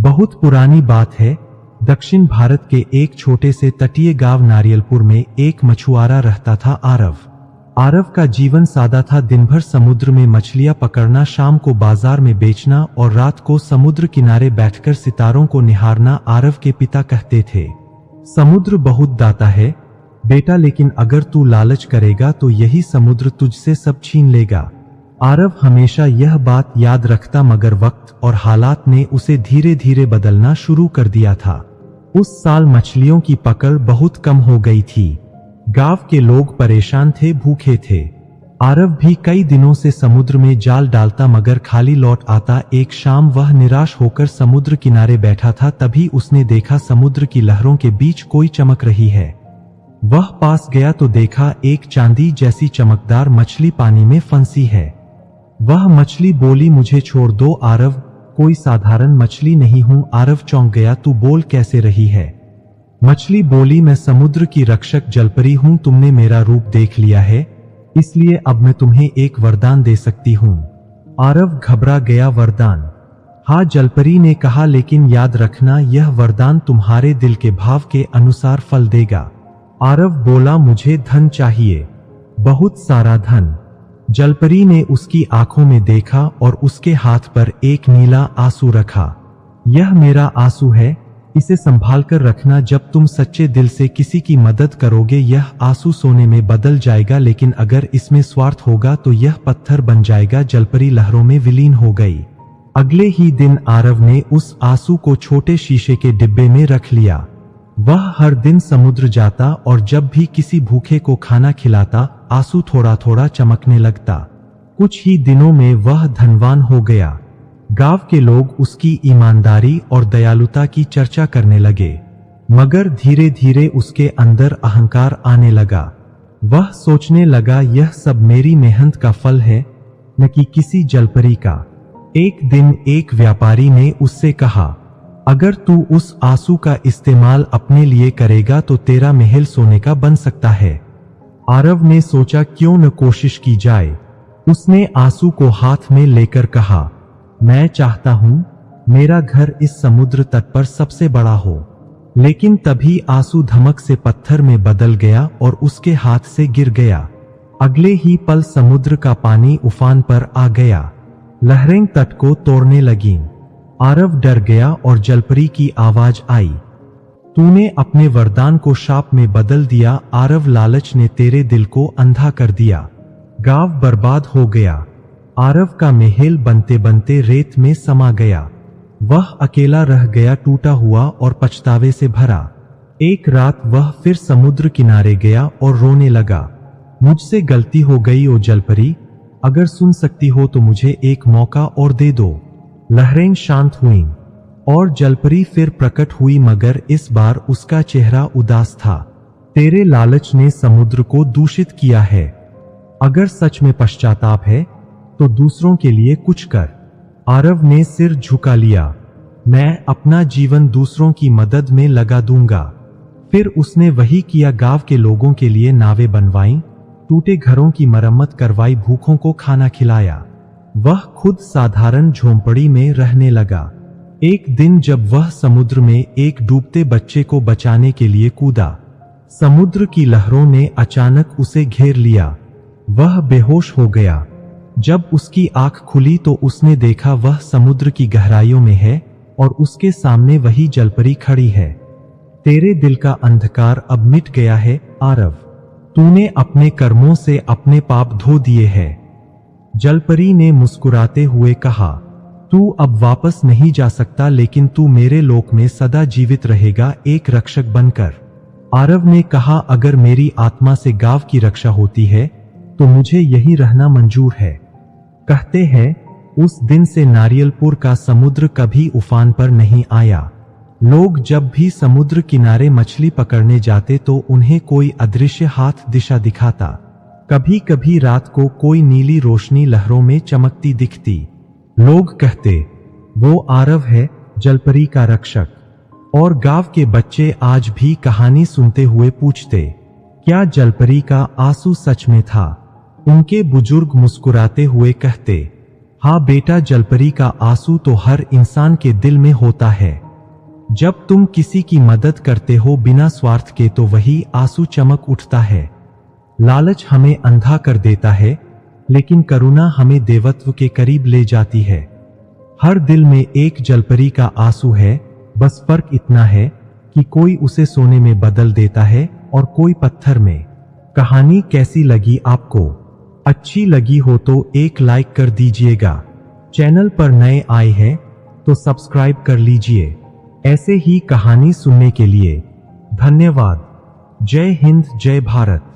बहुत पुरानी बात है। दक्षिण भारत के एक छोटे से तटीय गांव नारियलपुर में एक मछुआरा रहता था, आरव। आरव का जीवन सादा था। दिन भर समुद्र में मछलियां पकड़ना, शाम को बाजार में बेचना और रात को समुद्र किनारे बैठकर सितारों को निहारना। आरव के पिता कहते थे, समुद्र बहुत दाता है बेटा, लेकिन अगर तू लालच करेगा तो यही समुद्र तुझसे सब छीन लेगा। आरव हमेशा यह बात याद रखता, मगर वक्त और हालात ने उसे धीरे धीरे बदलना शुरू कर दिया था। उस साल मछलियों की पकड़ बहुत कम हो गई थी। गांव के लोग परेशान थे, भूखे थे। आरव भी कई दिनों से समुद्र में जाल डालता मगर खाली लौट आता। एक शाम वह निराश होकर समुद्र किनारे बैठा था, तभी उसने देखा समुद्र की लहरों के बीच कोई चमक रही है। वह पास गया तो देखा एक चांदी जैसी चमकदार मछली पानी में फंसी है। वह मछली बोली, मुझे छोड़ दो आरव, कोई साधारण मछली नहीं हूं। आरव चौंक गया, तू बोल कैसे रही है? मछली बोली, मैं समुद्र की रक्षक जलपरी हूं। तुमने मेरा रूप देख लिया है, इसलिए अब मैं तुम्हें एक वरदान दे सकती हूं। आरव घबरा गया, वरदान? हाँ, जलपरी ने कहा, लेकिन याद रखना यह वरदान तुम्हारे दिल के भाव के अनुसार फल देगा। आरव बोला, मुझे धन चाहिए, बहुत सारा धन। जलपरी ने उसकी आंखों में देखा और उसके हाथ पर एक नीला आंसू रखा। यह मेरा आंसू है, इसे संभाल कर रखना। जब तुम सच्चे दिल से किसी की मदद करोगे यह आंसू सोने में बदल जाएगा, लेकिन अगर इसमें स्वार्थ होगा तो यह पत्थर बन जाएगा। जलपरी लहरों में विलीन हो गई। अगले ही दिन आरव ने उस आंसू को छोटे शीशे के डिब्बे में रख लिया। वह हर दिन समुद्र जाता और जब भी किसी भूखे को खाना खिलाता आंसू थोड़ा थोड़ा चमकने लगता। कुछ ही दिनों में वह धनवान हो गया। गांव के लोग उसकी ईमानदारी और दयालुता की चर्चा करने लगे, मगर धीरे धीरे उसके अंदर अहंकार आने लगा। वह सोचने लगा, यह सब मेरी मेहनत का फल है, न कि किसी जलपरी का। एक दिन एक व्यापारी ने उससे कहा, अगर तू उस आंसू का इस्तेमाल अपने लिए करेगा तो तेरा महल सोने का बन सकता है। आरव ने सोचा, क्यों न कोशिश की जाए। उसने आंसू को हाथ में लेकर कहा, मैं चाहता हूं मेरा घर इस समुद्र तट पर सबसे बड़ा हो। लेकिन तभी आंसू धमक से पत्थर में बदल गया और उसके हाथ से गिर गया। अगले ही पल समुद्र का पानी उफान पर आ गया। लहरें तट को तोड़ने लगीं। आरव डर गया और जलपरी की आवाज आई, तूने अपने वरदान को शाप में बदल दिया। आरव, लालच ने तेरे दिल को अंधा कर दिया। गांव बर्बाद हो गया। आरव का महल बनते बनते रेत में समा गया। वह अकेला रह गया, टूटा हुआ और पछतावे से भरा। एक रात वह फिर समुद्र किनारे गया और रोने लगा, मुझसे गलती हो गई ओ जलपरी, अगर सुन सकती हो तो मुझे एक मौका और दे दो। लहरें शांत हुईं और जलपरी फिर प्रकट हुई, मगर इस बार उसका चेहरा उदास था। तेरे लालच ने समुद्र को दूषित किया है। अगर सच में पश्चाताप है तो दूसरों के लिए कुछ कर। आरव ने सिर झुका लिया, मैं अपना जीवन दूसरों की मदद में लगा दूंगा। फिर उसने वही किया। गांव के लोगों के लिए नावें बनवाईं, टूटे घरों की मरम्मत करवाई, भूखों को खाना खिलाया। वह खुद साधारण झोंपड़ी में रहने लगा। एक दिन जब वह समुद्र में एक डूबते बच्चे को बचाने के लिए कूदा, समुद्र की लहरों ने अचानक उसे घेर लिया। वह बेहोश हो गया। जब उसकी आंख खुली तो उसने देखा वह समुद्र की गहराइयों में है और उसके सामने वही जलपरी खड़ी है। तेरे दिल का अंधकार अब मिट गया है आरव, तूने अपने कर्मों से अपने पाप धो दिए हैं। जलपरी ने मुस्कुराते हुए कहा, तू अब वापस नहीं जा सकता, लेकिन तू मेरे लोक में सदा जीवित रहेगा, एक रक्षक बनकर। आरव ने कहा, अगर मेरी आत्मा से गांव की रक्षा होती है तो मुझे यहीं रहना मंजूर है। कहते हैं उस दिन से नारियलपुर का समुद्र कभी उफान पर नहीं आया। लोग जब भी समुद्र किनारे मछली पकड़ने जाते तो उन्हें कोई अदृश्य हाथ दिशा दिखाता। कभी कभी रात को कोई नीली रोशनी लहरों में चमकती दिखती। लोग कहते, वो आरव है, जलपरी का रक्षक। और गांव के बच्चे आज भी कहानी सुनते हुए पूछते, क्या जलपरी का आंसू सच में था? उनके बुजुर्ग मुस्कुराते हुए कहते, हाँ बेटा, जलपरी का आंसू तो हर इंसान के दिल में होता है। जब तुम किसी की मदद करते हो बिना स्वार्थ के तो वही आंसू चमक उठता है। लालच हमें अंधा कर देता है, लेकिन करुणा हमें देवत्व के करीब ले जाती है। हर दिल में एक जलपरी का आंसू है, बस फर्क इतना है कि कोई उसे सोने में बदल देता है और कोई पत्थर में। कहानी कैसी लगी आपको? अच्छी लगी हो तो एक लाइक कर दीजिएगा। चैनल पर नए आए हैं तो सब्सक्राइब कर लीजिए ऐसे ही कहानी सुनने के लिए। धन्यवाद। जय हिंद, जय भारत।